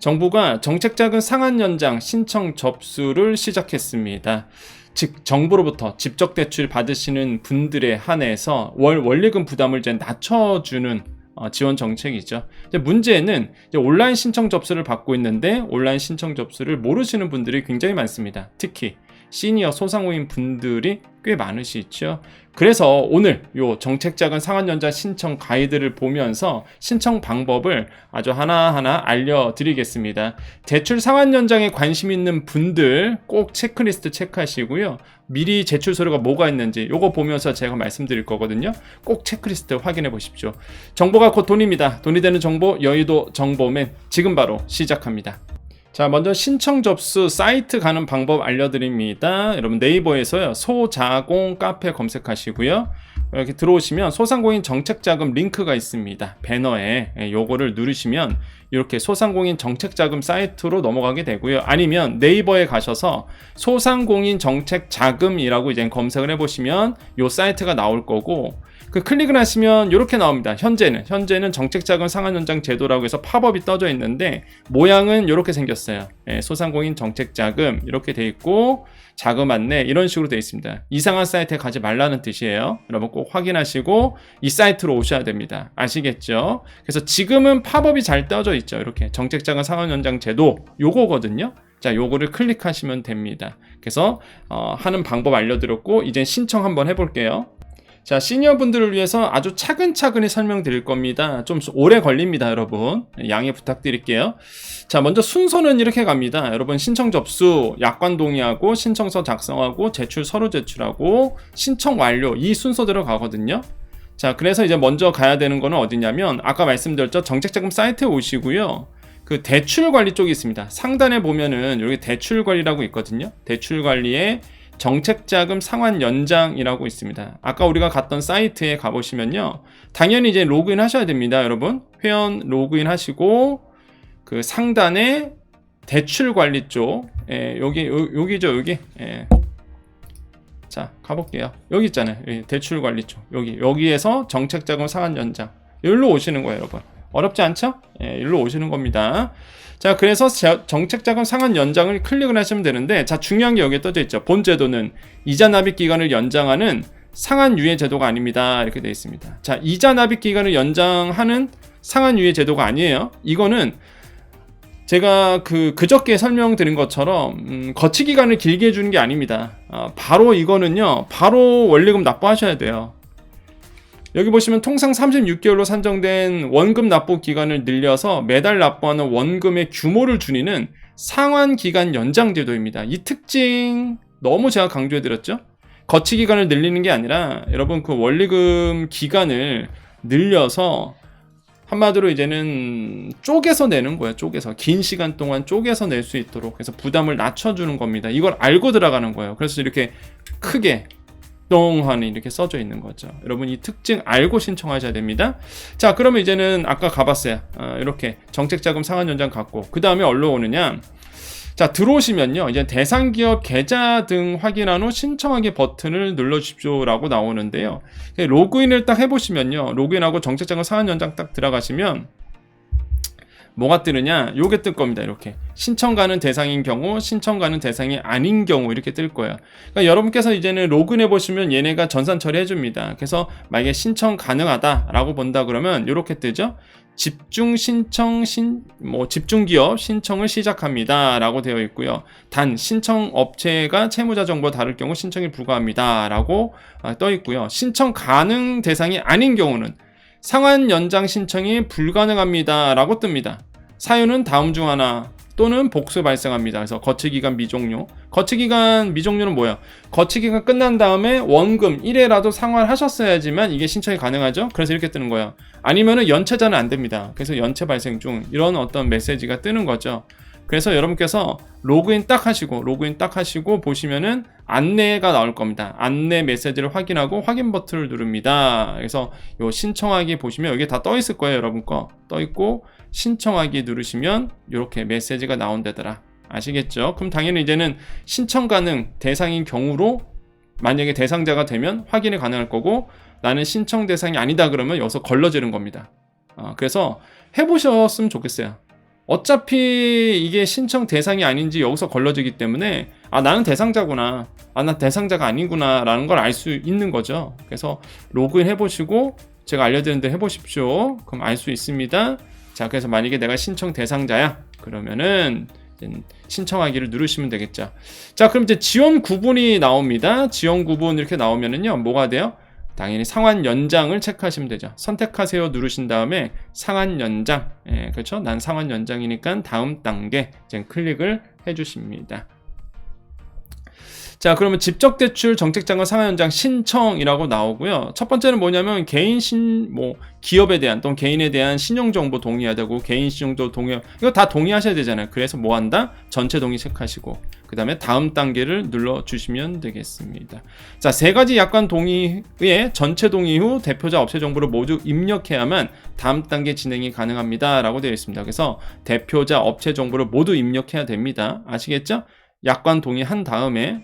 정부가 정책자금 상한 연장 신청 접수를 시작했습니다. 즉 정부로부터 직접 대출 받으시는 분들에 한해서 월 원리금 부담을 이제 낮춰주는 지원 정책이죠. 이제 문제는 이제 온라인 신청 접수를 받고 있는데 온라인 신청 접수를 모르시는 분들이 굉장히 많습니다. 특히 시니어 소상공인 분들이 꽤 많으시죠. 그래서 오늘 요 정책자금 상한 연장 신청 가이드를 보면서 신청 방법을 아주 하나하나 알려드리겠습니다. 대출 상한 연장에 관심 있는 분들 꼭 체크리스트 체크하시고요. 미리 제출 서류가 뭐가 있는지 요거 보면서 제가 말씀드릴 거거든요. 꼭 체크리스트 확인해 보십시오. 정보가 곧 돈입니다. 돈이 되는 정보 여의도 정보맨 지금 바로 시작합니다. 자, 먼저 신청 접수 사이트 가는 방법 알려드립니다. 여러분 네이버에서요 소자공 카페 검색하시고요. 이렇게 들어오시면 소상공인 정책자금 링크가 있습니다. 배너에 요거를 누르시면 이렇게 소상공인 정책자금 사이트로 넘어가게 되고요. 아니면 네이버에 가셔서 소상공인 정책자금이라고 이제 검색을 해보시면 요 사이트가 나올 거고, 그 클릭을 하시면 이렇게 나옵니다. 현재는 정책자금 상한 연장 제도라고 해서 팝업이 떠져 있는데 모양은 이렇게 생겼어요. 소상공인 정책자금 이렇게 돼 있고 자금 안내 이런 식으로 돼 있습니다. 이상한 사이트에 가지 말라는 뜻이에요. 여러분 꼭 확인하시고 이 사이트로 오셔야 됩니다. 아시겠죠? 그래서 지금은 팝업이 잘 떠져 있죠. 이렇게 정책자금 상한 연장 제도 요거거든요. 자, 요거를 클릭하시면 됩니다. 그래서 하는 방법 알려드렸고 이제 신청 한번 해볼게요. 자, 시니어분들을 위해서 아주 차근차근히 설명드릴 겁니다. 좀 오래 걸립니다, 여러분. 양해 부탁드릴게요. 자, 먼저 순서는 이렇게 갑니다. 여러분 신청 접수, 약관 동의하고 신청서 작성하고 제출 서류 제출하고 신청 완료 이 순서대로 가거든요. 자, 그래서 이제 먼저 가야 되는 거는 어디냐면 아까 말씀드렸죠. 정책자금 사이트에 오시고요. 그 대출 관리 쪽이 있습니다. 상단에 보면은 여기 대출 관리라고 있거든요. 대출 관리에 정책자금 상환 연장이라고 있습니다. 아까 우리가 갔던 사이트에 가보시면요. 당연히 이제 로그인 하셔야 됩니다, 여러분. 회원 로그인 하시고, 그 상단에 대출 관리 쪽, 여기죠, 여기. 자, 가볼게요. 여기 있잖아요. 대출 관리 쪽. 여기에서 정책자금 상환 연장. 여기로 오시는 거예요, 여러분. 어렵지 않죠? 여기로 오시는 겁니다. 자, 그래서 정책자금 상한 연장을 클릭을 하시면 되는데, 자, 중요한 게 여기에 떠져 있죠. 본 제도는 이자 납입 기간을 연장하는 상한 유예 제도가 아닙니다. 이렇게 되어 있습니다. 자, 이자 납입 기간을 연장하는 상한 유예 제도가 아니에요. 이거는 제가 그저께 설명드린 것처럼 거치 기간을 길게 해주는 게 아닙니다. 바로 이거는요, 바로 원리금 납부하셔야 돼요. 여기 보시면 통상 36개월로 산정된 원금 납부 기간을 늘려서 매달 납부하는 원금의 규모를 줄이는 상환 기간 연장 제도입니다. 이 특징 너무 제가 강조해드렸죠? 거치 기간을 늘리는 게 아니라 여러분 그 원리금 기간을 늘려서 한마디로 이제는 쪼개서 내는 거예요. 쪼개서 긴 시간 동안 쪼개서 낼 수 있도록 그래서 부담을 낮춰주는 겁니다. 이걸 알고 들어가는 거예요. 그래서 이렇게 크게 동안이 이렇게 써져 있는 거죠. 여러분 이 특징 알고 신청하셔야 됩니다. 자, 그러면 이제는 아까 가봤어요. 이렇게 정책자금 상한 연장 갖고 그 다음에 어디로 오느냐. 자, 들어오시면요. 이제 대상 기업 계좌 등 확인한 후 신청하기 버튼을 눌러주십시오 라고 나오는데요. 로그인을 딱 해보시면요. 로그인하고 정책자금 상한 연장 딱 들어가시면 뭐가 뜨느냐? 요게 뜰 겁니다. 이렇게 신청 가능 대상인 경우, 신청 가능 대상이 아닌 경우 이렇게 뜰 거예요. 그러니까 여러분께서 이제는 로그인해 보시면 얘네가 전산 처리해 줍니다. 그래서 만약에 신청 가능하다라고 본다 그러면 이렇게 뜨죠. 집중 신청 집중 기업 신청을 시작합니다라고 되어 있고요. 단 신청 업체가 채무자 정보와 다를 경우 신청이 불가합니다라고 떠 있고요. 신청 가능 대상이 아닌 경우는 상환 연장 신청이 불가능합니다 라고 뜹니다. 사유는 다음 중 하나 또는 복수 발생합니다. 그래서 거치기간 미종료. 거치기간 미종료는 뭐예요? 거치기간 끝난 다음에 원금 1회라도 상환하셨어야지만 이게 신청이 가능하죠. 그래서 이렇게 뜨는 거예요. 아니면은 연체자는 안 됩니다. 그래서 연체 발생 중 이런 어떤 메시지가 뜨는 거죠. 그래서 여러분께서 로그인 딱 하시고 보시면은 안내가 나올 겁니다. 안내 메시지를 확인하고 확인 버튼을 누릅니다. 그래서 요 신청하기 보시면 여기 다 떠 있을 거예요. 여러분 거 떠 있고 신청하기 누르시면 이렇게 메시지가 나온다더라. 아시겠죠? 그럼 당연히 이제는 신청 가능 대상인 경우로 만약에 대상자가 되면 확인이 가능할 거고 나는 신청 대상이 아니다 그러면 여기서 걸러지는 겁니다. 그래서 해보셨으면 좋겠어요. 어차피 이게 신청 대상이 아닌지 여기서 걸러지기 때문에 아 나는 대상자구나, 아 난 대상자가 아니구나 라는 걸 알 수 있는 거죠. 그래서 로그인 해보시고 제가 알려드린 대로 해보십시오. 그럼 알 수 있습니다. 자, 그래서 만약에 내가 신청 대상자야 그러면은 신청하기를 누르시면 되겠죠. 자, 그럼 이제 지원 구분이 나옵니다. 지원 구분 이렇게 나오면은요 뭐가 돼요? 당연히 상환 연장을 체크하시면 되죠. 선택하세요 누르신 다음에 상환 연장, 예, 그렇죠? 난 상환 연장이니까 다음 단계 이제 클릭을 해주십니다. 자, 그러면 집적대출 정책자금 상환 연장 신청이라고 나오고요. 첫 번째는 뭐냐면 기업에 대한 또는 개인에 대한 신용정보 동의해야 되고, 개인 신용도 동의, 이거 다 동의하셔야 되잖아요. 그래서 뭐 한다? 전체 동의 체크하시고 그 다음에 다음 단계를 눌러주시면 되겠습니다. 자, 세 가지 약관 동의에 전체 동의 후 대표자 업체 정보를 모두 입력해야만 다음 단계 진행이 가능합니다 라고 되어 있습니다. 그래서 대표자 업체 정보를 모두 입력해야 됩니다. 아시겠죠? 약관 동의한 다음에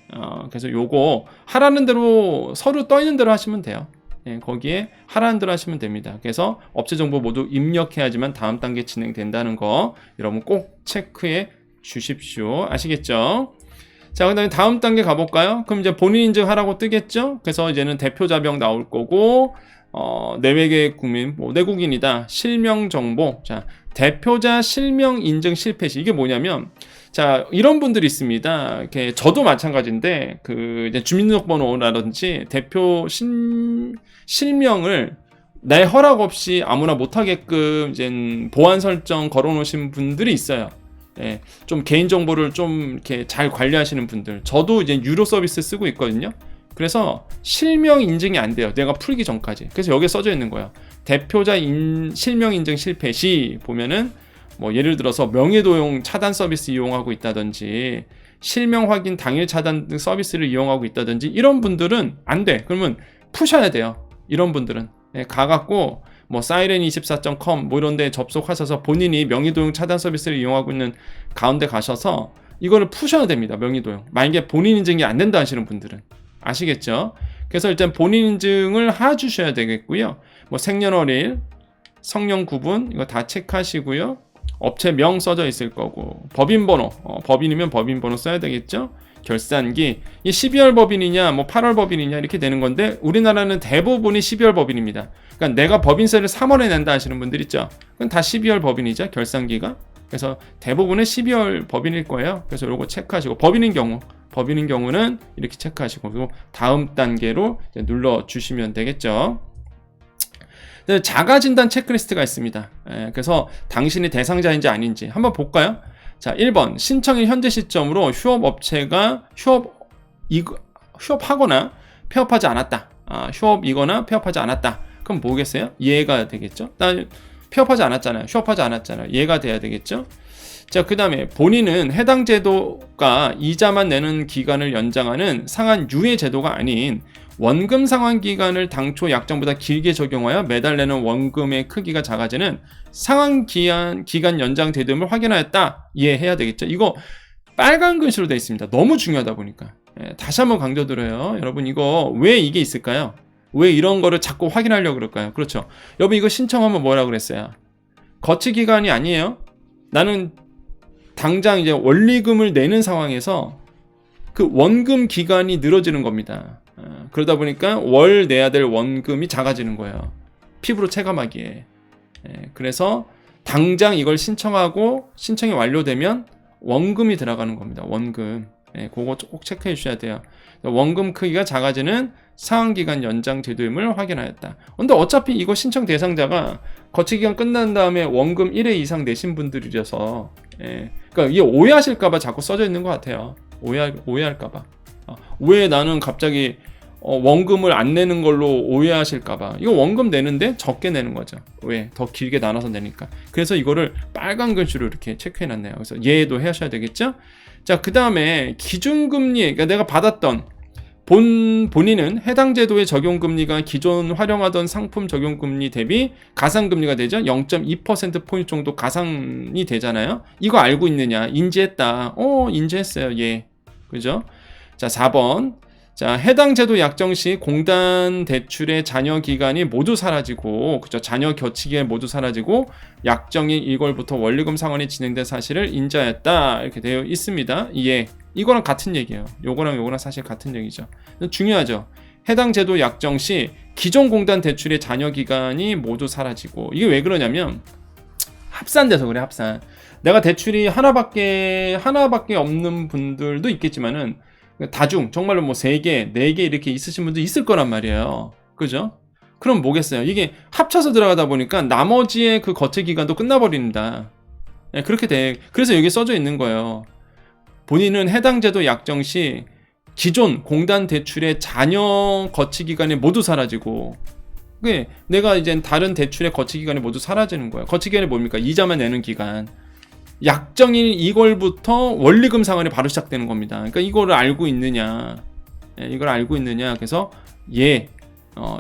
그래서 요거 하라는 대로 서류 떠 있는 대로 하시면 돼요. 예, 거기에 하라는 대로 하시면 됩니다. 그래서 업체 정보 모두 입력해야지만 다음 단계 진행된다는 거 여러분 꼭 체크해 주십시오. 아시겠죠? 자, 그 다음에 다음 단계 가볼까요? 그럼 이제 본인 인증하라고 뜨겠죠? 그래서 이제는 대표자명 나올 거고 내외계 국민, 내국인이다, 실명 정보. 자, 대표자 실명 인증 실패 시 이게 뭐냐면, 자, 이런 분들이 있습니다. 이렇게 저도 마찬가지인데 이제 주민등록번호라든지 대표 실명을 내 허락 없이 아무나 못하게끔 이제 보안 설정 걸어놓으신 분들이 있어요. 예, 좀 개인정보를 좀 이렇게 잘 관리하시는 분들. 저도 이제 유료 서비스 쓰고 있거든요. 그래서 실명 인증이 안 돼요. 내가 풀기 전까지. 그래서 여기에 써져 있는 거예요. 대표자 실명 인증 실패 시 보면은 뭐 예를 들어서 명예도용 차단 서비스 이용하고 있다든지 실명 확인 당일 차단 등 서비스를 이용하고 있다든지 이런 분들은 안 돼. 그러면 푸셔야 돼요. 이런 분들은. 예, 가갖고 뭐 siren24.com 뭐 이런 데 접속하셔서 본인이 명의도용 차단 서비스를 이용하고 있는 가운데 가셔서 이거를 푸셔야 됩니다. 명의도용. 만약에 본인 인증이 안 된다 하시는 분들은. 아시겠죠? 그래서 일단 본인 인증을 해주셔야 되겠고요. 뭐 생년월일, 성년 구분 이거 다 체크하시고요. 업체명 써져 있을 거고, 법인번호, 법인이면 법인번호 써야 되겠죠? 결산기, 이 12월 법인이냐, 뭐 8월 법인이냐 이렇게 되는 건데 우리나라는 대부분이 12월 법인입니다. 그러니까 내가 법인세를 3월에 낸다 하시는 분들 있죠? 그건 다 12월 법인이죠, 결산기가. 그래서 대부분은 12월 법인일 거예요. 그래서 요거 체크하시고, 법인인 경우는 이렇게 체크하시고, 그리고 다음 단계로 눌러주시면 되겠죠. 자가진단 체크리스트가 있습니다. 예, 그래서 당신이 대상자인지 아닌지 한번 볼까요? 자, 1번 신청일 현재 시점으로 휴업업체가 휴업하거나 폐업하지 않았다. 휴업이거나 폐업하지 않았다. 그럼 뭐겠어요? 이해가 되겠죠? 폐업하지 않았잖아요. 휴업하지 않았잖아요. 이해가 돼야 되겠죠? 자, 그 다음에 본인은 해당 제도가 이자만 내는 기간을 연장하는 상한 유예 제도가 아닌 원금 상환 기간을 당초 약정보다 길게 적용하여 매달 내는 원금의 크기가 작아지는 상환 기간 연장 되됨을 확인하였다. 이해해야 되겠죠? 이거 빨간 글씨로 되어 있습니다. 너무 중요하다 보니까. 다시 한번 강조드려요. 여러분 이거 왜 이게 있을까요? 왜 이런 거를 자꾸 확인하려고 그럴까요? 그렇죠. 여러분 이거 신청하면 뭐라 그랬어요? 거치 기간이 아니에요. 나는 당장 이제 원리금을 내는 상황에서 그 원금 기간이 늘어지는 겁니다. 그러다 보니까 월 내야 될 원금이 작아지는 거예요. 피부로 체감하기에. 그래서 당장 이걸 신청하고 신청이 완료되면 원금이 들어가는 겁니다. 원금. 그거 꼭 체크해 주셔야 돼요. 원금 크기가 작아지는 상환기간 연장 제도임을 확인하였다. 근데 어차피 이거 신청 대상자가 거치기간 끝난 다음에 원금 1회 이상 내신 분들이라서 그러니까 이게 오해하실까봐 자꾸 써져 있는 것 같아요. 오해할까봐. 왜 나는 갑자기 원금을 안 내는 걸로 오해하실까봐. 이거 원금 내는데 적게 내는 거죠. 왜? 더 길게 나눠서 내니까. 그래서 이거를 빨간 글씨로 이렇게 체크해놨네요. 그래서 이해도 하셔야 되겠죠? 자, 그 다음에 기준금리, 그러니까 내가 받았던 본인은 해당 제도의 적용금리가 기존 활용하던 상품 적용금리 대비 가상금리가 되죠. 0.2%포인트 정도 가상이 되잖아요. 이거 알고 있느냐? 인지했다. 인지했어요. 예. 그죠? 자, 4번. 자, 해당 제도 약정 시 공단 대출의 잔여 기간이 모두 사라지고, 그죠? 잔여 겨치 기간이 모두 사라지고, 약정인 1월부터 원리금 상환이 진행된 사실을 인지하였다. 이렇게 되어 있습니다. 예. 이거랑 같은 얘기예요. 요거랑 사실 같은 얘기죠. 중요하죠. 해당 제도 약정 시 기존 공단 대출의 잔여 기간이 모두 사라지고, 이게 왜 그러냐면, 합산돼서 그래, 합산. 내가 대출이 하나밖에 없는 분들도 있겠지만은, 다중 정말로 뭐 3개, 4개 이렇게 있으신 분도 있을 거란 말이에요. 그죠? 그럼 뭐겠어요? 이게 합쳐서 들어가다 보니까 나머지의 그 거치 기간도 끝나버립니다. 네, 그렇게 돼. 그래서 여기 써져 있는 거예요. 본인은 해당 제도 약정 시 기존 공단 대출의 잔여 거치 기간이 모두 사라지고, 내가 이제 다른 대출의 거치 기간이 모두 사라지는 거예요. 거치 기간이 뭡니까? 이자만 내는 기간. 약정인 2월부터 원리금 상환이 바로 시작되는 겁니다. 그러니까 이거를 알고 있느냐, 이걸 알고 있느냐. 그래서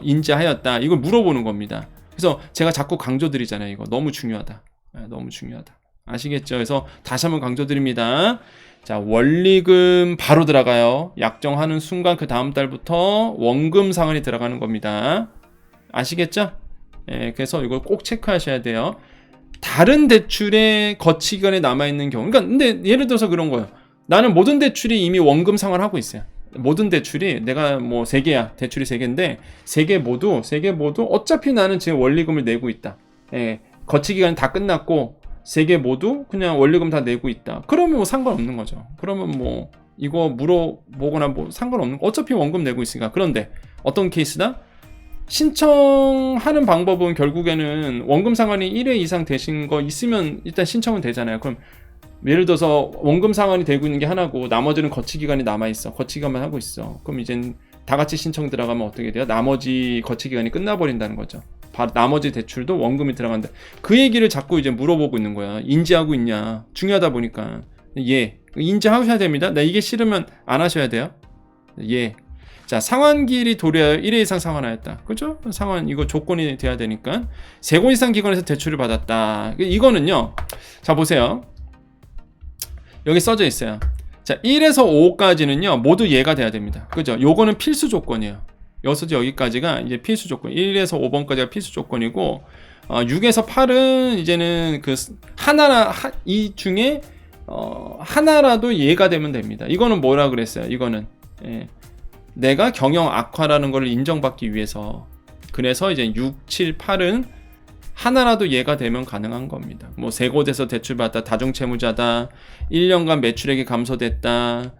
인지하였다. 이걸 물어보는 겁니다. 그래서 제가 자꾸 강조드리잖아요. 이거 너무 중요하다. 너무 중요하다. 아시겠죠? 그래서 다시 한번 강조드립니다. 자, 원리금 바로 들어가요. 약정하는 순간 그 다음 달부터 원금 상환이 들어가는 겁니다. 아시겠죠? 그래서 이걸 꼭 체크하셔야 돼요. 다른 대출의 거치 기간에 남아있는 경우, 그러니까 근데 예를 들어서 그런 거예요. 나는 모든 대출이 이미 원금 상환하고 있어요. 모든 대출이 내가 뭐 3개야. 대출이 3개인데 3개 모두 어차피 나는 지금 원리금을 내고 있다. 거치 기간이 다 끝났고 3개 모두 그냥 원리금 다 내고 있다. 그러면 뭐 상관없는 거죠. 그러면 뭐 이거 물어보거나 뭐 상관없는 거. 어차피 원금 내고 있으니까. 그런데 어떤 케이스다? 신청하는 방법은 결국에는 원금 상환이 1회 이상 되신 거 있으면 일단 신청은 되잖아요. 그럼 예를 들어서 원금 상환이 되고 있는 게 하나고 나머지는 거치 기간이 남아있어. 거치 기간만 하고 있어. 그럼 이젠 다 같이 신청 들어가면 어떻게 돼요? 나머지 거치 기간이 끝나버린다는 거죠. 나머지 대출도 원금이 들어간다. 그 얘기를 자꾸 이제 물어보고 있는 거야. 인지하고 있냐. 중요하다 보니까. 인지하셔야 됩니다. 나 이게 싫으면 안 하셔야 돼요. 자, 상환기일이 도래하여 1회 이상 상환하였다. 그죠? 상환, 이거 조건이 돼야 되니까. 3곳 이상 기관에서 대출을 받았다. 이거는요. 자, 보세요. 여기 써져 있어요. 자, 1에서 5까지는요. 모두 예가 돼야 됩니다. 그죠? 요거는 필수 조건이에요. 여기까지가 이제 필수 조건. 1에서 5번까지가 필수 조건이고, 6에서 8은 이제는 이 중에, 하나라도 예가 되면 됩니다. 이거는 뭐라 그랬어요? 이거는. 내가 경영 악화라는 걸 인정받기 위해서. 그래서 이제 6, 7, 8은 하나라도 예가 되면 가능한 겁니다. 뭐 3곳에서 대출받았다, 다중채무자다, 1년간 매출액이 감소됐다,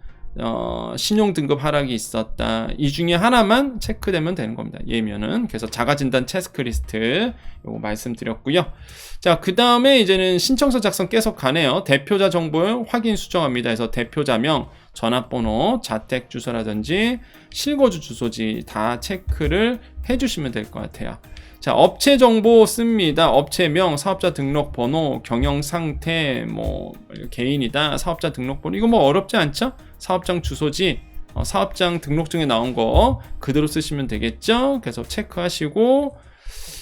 신용등급 하락이 있었다. 이 중에 하나만 체크되면 되는 겁니다. 예면은. 그래서 자가진단 체크리스트 요거 말씀드렸고요. 자, 그 다음에 이제는 신청서 작성 계속 가네요. 대표자 정보를 확인 수정합니다. 그래서 대표자명, 전화번호, 자택주소라든지 실거주 주소지 다 체크를 해주시면 될 것 같아요. 자, 업체 정보 씁니다. 업체명, 사업자 등록번호, 경영상태, 뭐 개인이다, 사업자 등록번호. 이거 뭐 어렵지 않죠? 사업장 주소지, 사업장 등록증에 나온 거 그대로 쓰시면 되겠죠? 그래서 체크하시고,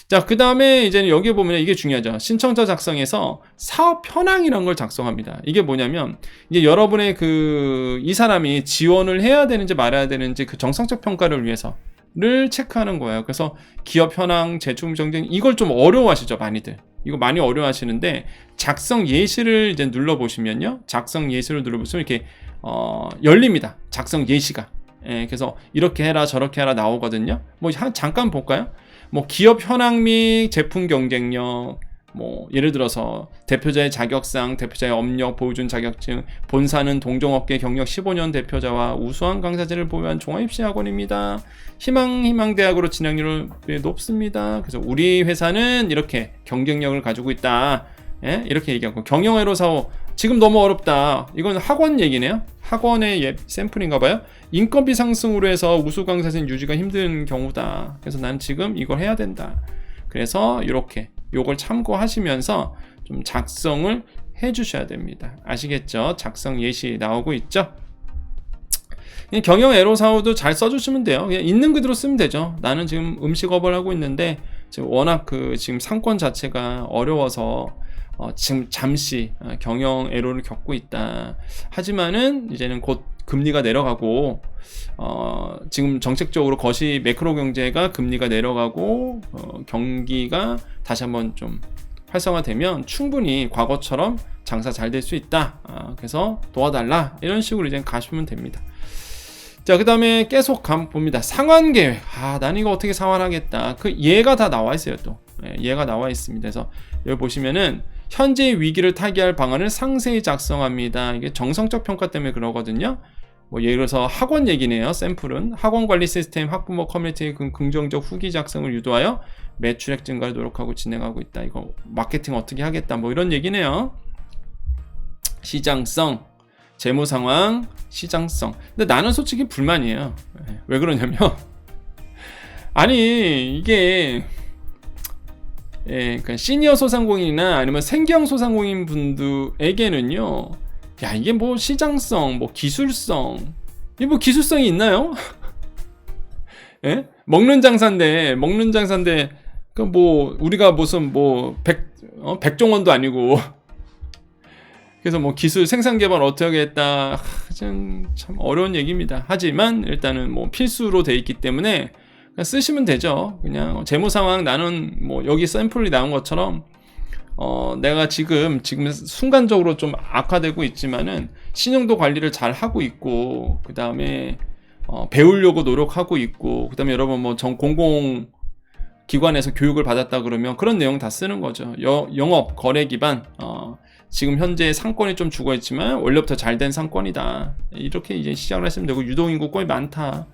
자, 그 다음에 이제 여기 보면 이게 중요하죠. 신청서 작성에서 사업 현황이라는 걸 작성합니다. 이게 뭐냐면, 이제 여러분의 이 사람이 지원을 해야 되는지 말아야 되는지 그 정상적 평가를 위해서를 체크하는 거예요. 그래서 기업 현황, 재충 경쟁, 이걸 좀 어려워하시죠, 많이들. 이거 많이 어려워하시는데, 작성 예시를 이제 눌러보시면요. 작성 예시를 눌러보시면 이렇게, 열립니다. 작성 예시가. 그래서 이렇게 해라, 저렇게 해라 나오거든요. 뭐, 잠깐 볼까요? 뭐 기업 현황 및 제품 경쟁력, 뭐 예를 들어서 대표자의 자격상, 대표자의 업력, 보여준 자격증, 본사는 동종업계 경력 15년 대표자와 우수한 강사진을 보유한 종합입시학원입니다. 희망대학으로 진학률이 높습니다. 그래서 우리 회사는 이렇게 경쟁력을 가지고 있다. 이렇게 얘기하고, 경영애로사호 지금 너무 어렵다. 이건 학원 얘기네요. 학원의 샘플인가 봐요. 인건비 상승으로 해서 우수 강사진 유지가 힘든 경우다. 그래서 난 지금 이걸 해야 된다. 그래서 이렇게 요걸 참고하시면서 좀 작성을 해 주셔야 됩니다. 아시겠죠? 작성 예시 나오고 있죠? 경영 애로사호도 잘 써주시면 돼요. 그냥 있는 그대로 쓰면 되죠. 나는 지금 음식업을 하고 있는데 지금 워낙 지금 상권 자체가 어려워서 지금 잠시 경영 애로를 겪고 있다. 하지만은 이제는 곧 금리가 내려가고 지금 정책적으로 거시 매크로 경제가 금리가 내려가고 경기가 다시 한번 좀 활성화되면 충분히 과거처럼 장사 잘 될 수 있다. 그래서 도와달라 이런 식으로 이제 가시면 됩니다. 자, 그 다음에 계속 봅니다. 상환 계획. 난 이거 어떻게 상환하겠다. 그 예가 다 나와 있어요. 또 예가 나와 있습니다. 그래서 여기 보시면은 현재 위기를 타개할 방안을 상세히 작성합니다. 이게 정성적 평가 때문에 그러거든요. 뭐 예를 들어서 학원 얘기네요. 샘플은 학원 관리 시스템, 학부모 커뮤니티의 긍정적 후기 작성을 유도하여 매출액 증가를 노력하고 진행하고 있다. 이거 마케팅 어떻게 하겠다. 뭐 이런 얘기네요. 시장성, 재무 상황, 시장성. 근데 나는 솔직히 불만이에요. 왜 그러냐면 아니 이게 그러니까 시니어 소상공인이나 아니면 생경 소상공인 분들에게는요, 야 이게 뭐 시장성, 뭐 기술성, 이게 뭐 기술성이 있나요? 예? 먹는 장사인데 그 뭐 우리가 무슨 뭐 백종원도 아니고 그래서 뭐 기술 생산 개발 어떻게 했다, 참 어려운 얘기입니다. 하지만 일단은 뭐 필수로 돼 있기 때문에 그냥 쓰시면 되죠. 그냥 재무 상황, 나는 뭐 여기 샘플이 나온 것처럼 내가 지금 순간적으로 좀 악화되고 있지만은 신용도 관리를 잘 하고 있고, 그 다음에 배우려고 노력하고 있고, 그 다음에 여러분 뭐 공공 기관에서 교육을 받았다 그러면 그런 내용 다 쓰는 거죠. 영업 거래 기반, 지금 현재 상권이 좀 죽어 있지만 원래부터 잘 된 상권이다. 이렇게 이제 시작을 하시면 되고, 유동인구 꽤 많다.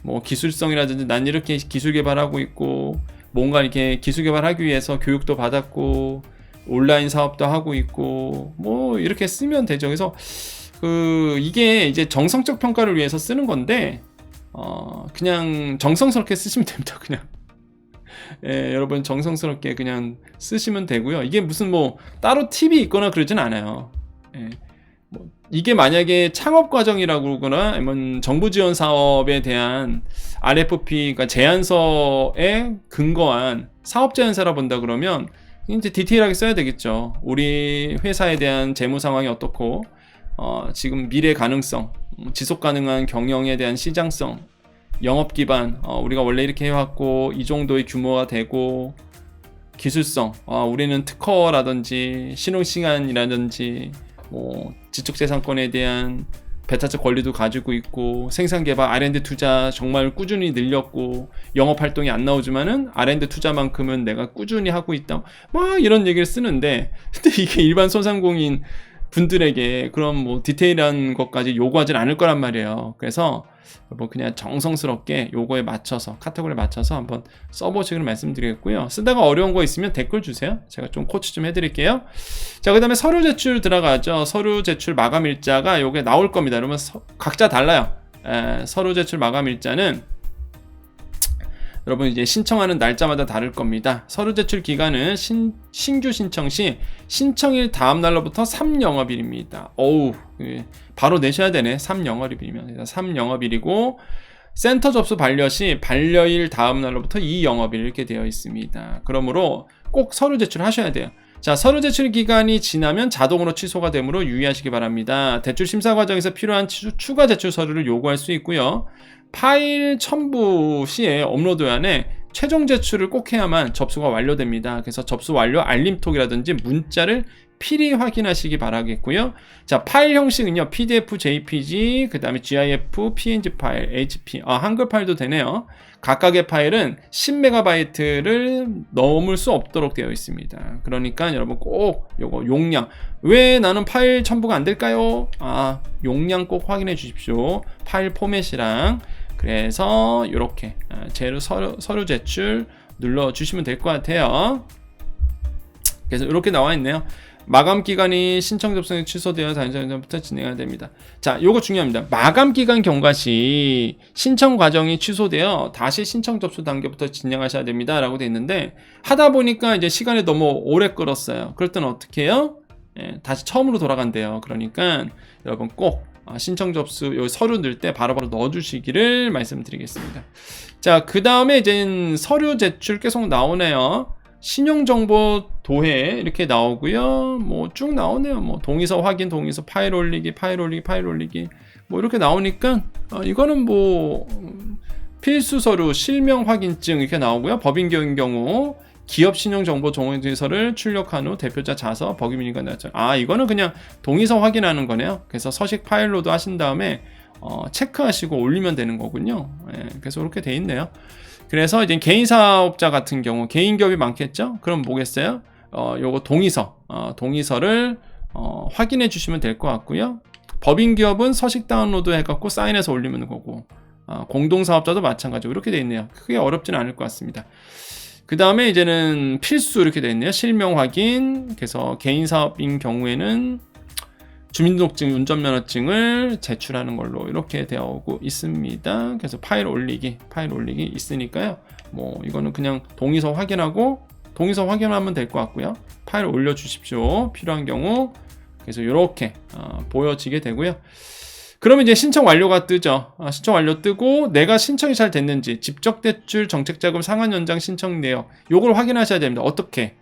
뭐 기술성이라든지 난 이렇게 기술 개발하고 있고, 뭔가 이렇게 기술 개발하기 위해서 교육도 받았고, 온라인 사업도 하고 있고, 뭐 이렇게 쓰면 되죠. 그래서 이게 이제 정성적 평가를 위해서 쓰는 건데, 그냥 정성스럽게 쓰시면 됩니다. 그냥 여러분 정성스럽게 그냥 쓰시면 되고요. 이게 무슨 뭐 따로 팁이 있거나 그러진 않아요. 뭐 이게 만약에 창업 과정이라고 그러거나 아니면 정부 지원 사업에 대한 RFP, 그러니까 제안서에 근거한 사업 제안서라 본다 그러면 이제 디테일하게 써야 되겠죠. 우리 회사에 대한 재무 상황이 어떻고, 지금 미래 가능성, 지속 가능한 경영에 대한 시장성, 영업 기반, 우리가 원래 이렇게 해왔고 이 정도의 규모가 되고, 기술성, 우리는 특허라든지 신흥시간이라든지 뭐 지적재산권에 대한 배타적 권리도 가지고 있고, 생산개발 R&D 투자 정말 꾸준히 늘렸고, 영업활동이 안 나오지만은 R&D 투자만큼은 내가 꾸준히 하고 있다, 막 이런 얘기를 쓰는데, 근데 이게 일반 소상공인 분들에게 그런 뭐 디테일한 것까지 요구하진 않을 거란 말이에요. 그래서 뭐 그냥 정성스럽게 요거에 맞춰서, 카테고리에 맞춰서 한번 써보시기를 말씀드리겠고요. 쓰다가 어려운 거 있으면 댓글 주세요. 제가 좀 코치 좀 해드릴게요. 자, 그 다음에 서류 제출 들어가죠. 서류 제출 마감 일자가 요게 나올 겁니다. 그러면 각자 달라요. 서류 제출 마감 일자는 여러분 이제 신청하는 날짜마다 다를 겁니다. 서류 제출 기간은 신규 신청 시 신청일 다음 날로부터 3영업일입니다. 어우, 바로 내셔야 되네. 3영업일이면 3영업일이고, 센터 접수 반려 시 반려일 다음 날로부터 2영업일 이렇게 되어 있습니다. 그러므로 꼭 서류 제출하셔야 돼요. 자, 서류 제출 기간이 지나면 자동으로 취소가 되므로 유의하시기 바랍니다. 대출 심사 과정에서 필요한 추가 제출 서류를 요구할 수 있고요. 파일 첨부 시에 업로드안에 최종 제출을 꼭 해야만 접수가 완료됩니다. 그래서 접수 완료 알림톡이라든지 문자를 필히 확인하시기 바라겠고요. 자, 파일 형식은요, PDF, JPG, 그 다음에 GIF, PNG 파일, HP, 한글 파일도 되네요. 각각의 파일은 10MB를 넘을 수 없도록 되어 있습니다. 그러니까 여러분 꼭 요거 용량, 왜 나는 파일 첨부가 안 될까요? 용량 꼭 확인해 주십시오. 파일 포맷이랑. 그래서 이렇게 서류 제출 눌러 주시면 될 것 같아요. 그래서 이렇게 나와 있네요. 마감 기간이 신청 접수가 취소되어 다른 전부터 진행해야 됩니다. 자, 요거 중요합니다. 마감 기간 경과 시 신청 과정이 취소되어 다시 신청 접수 단계부터 진행하셔야 됩니다. 라고 되어 있는데, 하다 보니까 이제 시간이 너무 오래 끌었어요. 그럴 때는 어떻게 해요? 다시 처음으로 돌아간대요. 그러니까 여러분 꼭 신청 접수 여기 서류 넣을 때 바로바로 넣어주시기를 말씀드리겠습니다. 자, 그 다음에 이제 서류 제출 계속 나오네요. 신용정보 도해 이렇게 나오고요. 뭐 쭉 나오네요. 뭐 동의서 확인, 동의서 파일 올리기, 파일 올리기, 파일 올리기. 뭐 이렇게 나오니까 이거는 뭐 필수 서류 실명 확인증 이렇게 나오고요. 법인기업인 경우 기업 신용정보 동의서를 출력한 후 대표자 자서 법인인가 나왔죠. 이거는 그냥 동의서 확인하는 거네요. 그래서 서식 파일로드 하신 다음에 체크하시고 올리면 되는 거군요. 그래서 이렇게 돼 있네요. 그래서 이제 개인 사업자 같은 경우 개인 기업이 많겠죠. 그럼 뭐겠어요? 요거 동의서를 확인해 주시면 될 것 같고요. 법인 기업은 서식 다운로드 해갖고 사인해서 올리면 거고, 공동 사업자도 마찬가지고 이렇게 돼 있네요. 크게 어렵지는 않을 것 같습니다. 그 다음에 이제는 필수 이렇게 돼 있네요. 실명 확인. 그래서 개인 사업인 경우에는 주민등록증, 운전면허증을 제출하는 걸로 이렇게 되어 오고 있습니다. 그래서 파일 올리기 있으니까요. 뭐 이거는 그냥 동의서 확인하면 될 것 같고요. 파일 올려주십시오. 필요한 경우. 그래서 이렇게 보여지게 되고요. 그러면 이제 신청 완료가 뜨죠. 신청 완료 뜨고 내가 신청이 잘 됐는지 직접대출 정책자금 상환연장 신청 내역 요걸 확인하셔야 됩니다. 어떻게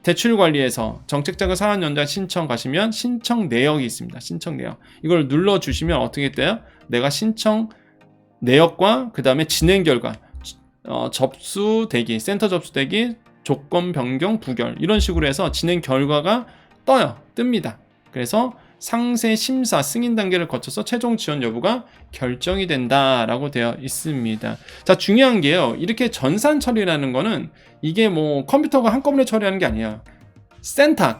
대출관리에서 정책자금 상환연장 신청 가시면 신청 내역이 있습니다. 신청 내역 이걸 눌러주시면 어떻게 돼요? 내가 신청 내역과 그 다음에 진행 결과 접수대기, 센터 접수대기, 조건 변경, 부결 이런 식으로 해서 진행 결과가 뜹니다. 그래서 상세 심사 승인 단계를 거쳐서 최종 지원 여부가 결정이 된다라고 되어 있습니다. 자, 중요한 게요. 이렇게 전산 처리라는 거는 이게 뭐 컴퓨터가 한꺼번에 처리하는 게 아니야.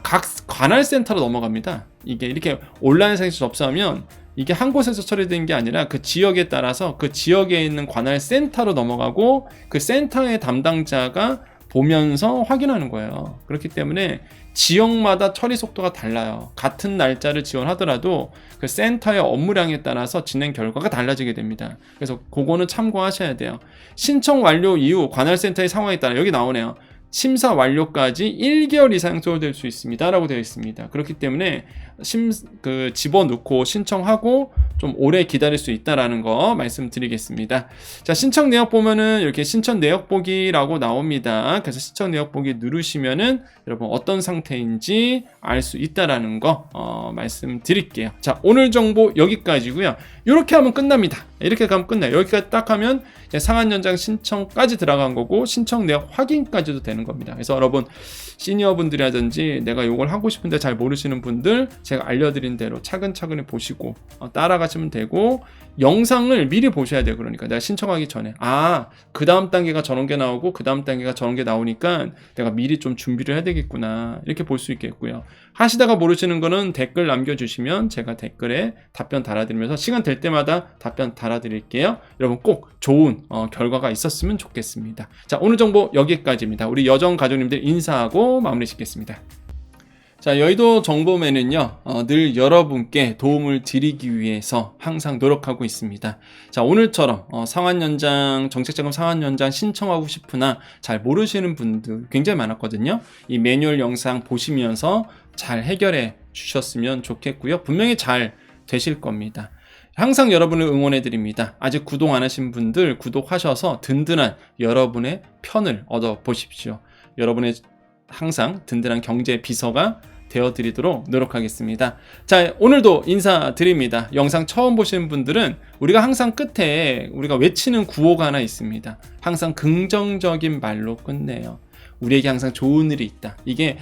각 관할 센터로 넘어갑니다. 이게 이렇게 온라인상에서 접수하면 이게 한 곳에서 처리된 게 아니라 그 지역에 따라서 그 지역에 있는 관할 센터로 넘어가고 그 센터의 담당자가 보면서 확인하는 거예요. 그렇기 때문에 지역마다 처리 속도가 달라요. 같은 날짜를 지원하더라도 그 센터의 업무량에 따라서 진행 결과가 달라지게 됩니다. 그래서 그거는 참고하셔야 돼요. 신청 완료 이후 관할센터의 상황에 따라 여기 나오네요. 심사 완료까지 1개월 이상 소요될 수 있습니다 라고 되어 있습니다. 그렇기 때문에 집어넣고 신청하고 좀 오래 기다릴 수 있다라는 거 말씀드리겠습니다. 자, 신청 내역 보면은 이렇게 신청 내역 보기라고 나옵니다. 그래서 신청 내역 보기 누르시면은 여러분 어떤 상태인지 알 수 있다라는 거 말씀드릴게요. 자, 오늘 정보 여기까지고요. 이렇게 하면 끝납니다. 이렇게 가면 끝나요. 여기까지 딱 하면 상한연장 신청까지 들어간 거고 신청 내역 확인까지도 되는 겁니다. 그래서 여러분 시니어분들이라든지 내가 이걸 하고 싶은데 잘 모르시는 분들 제가 알려드린 대로 차근차근히 보시고 따라가시면 되고 영상을 미리 보셔야 돼요. 그러니까 내가 신청하기 전에 그 다음 단계가 저런 게 나오고 그 다음 단계가 저런 게 나오니까 내가 미리 좀 준비를 해야 되겠구나 이렇게 볼 수 있겠고요. 하시다가 모르시는 거는 댓글 남겨주시면 제가 댓글에 답변 달아드리면서 시간 될 때마다 답변 달아드릴게요. 여러분 꼭 좋은 결과가 있었으면 좋겠습니다. 자, 오늘 정보 여기까지입니다. 우리 여정 가족님들 인사하고 마무리 짓겠습니다. 자, 여의도 정보맨은요, 늘 여러분께 도움을 드리기 위해서 항상 노력하고 있습니다. 자, 오늘처럼 정책자금 상환연장 신청하고 싶으나 잘 모르시는 분들 굉장히 많았거든요. 이 매뉴얼 영상 보시면서 잘 해결해 주셨으면 좋겠고요. 분명히 잘 되실 겁니다. 항상 여러분을 응원해 드립니다. 아직 구독 안 하신 분들 구독하셔서 든든한 여러분의 편을 얻어 보십시오. 여러분의 항상 든든한 경제 비서가 되어드리도록 노력하겠습니다. 자, 오늘도 인사드립니다. 영상 처음 보시는 분들은 우리가 항상 끝에 우리가 외치는 구호가 하나 있습니다. 항상 긍정적인 말로 끝내요. 우리에게 항상 좋은 일이 있다. 이게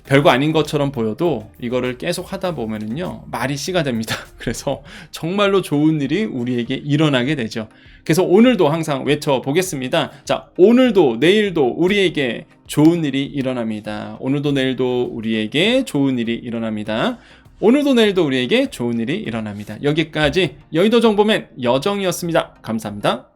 별거 아닌 것처럼 보여도 이거를 계속 하다 보면은요 말이 씨가 됩니다. 그래서 정말로 좋은 일이 우리에게 일어나게 되죠. 그래서 오늘도 항상 외쳐보겠습니다. 자, 오늘도 내일도 우리에게 좋은 일이 일어납니다. 오늘도 내일도 우리에게 좋은 일이 일어납니다. 오늘도 내일도 우리에게 좋은 일이 일어납니다. 여기까지 여의도 정보맨 여정이었습니다. 감사합니다.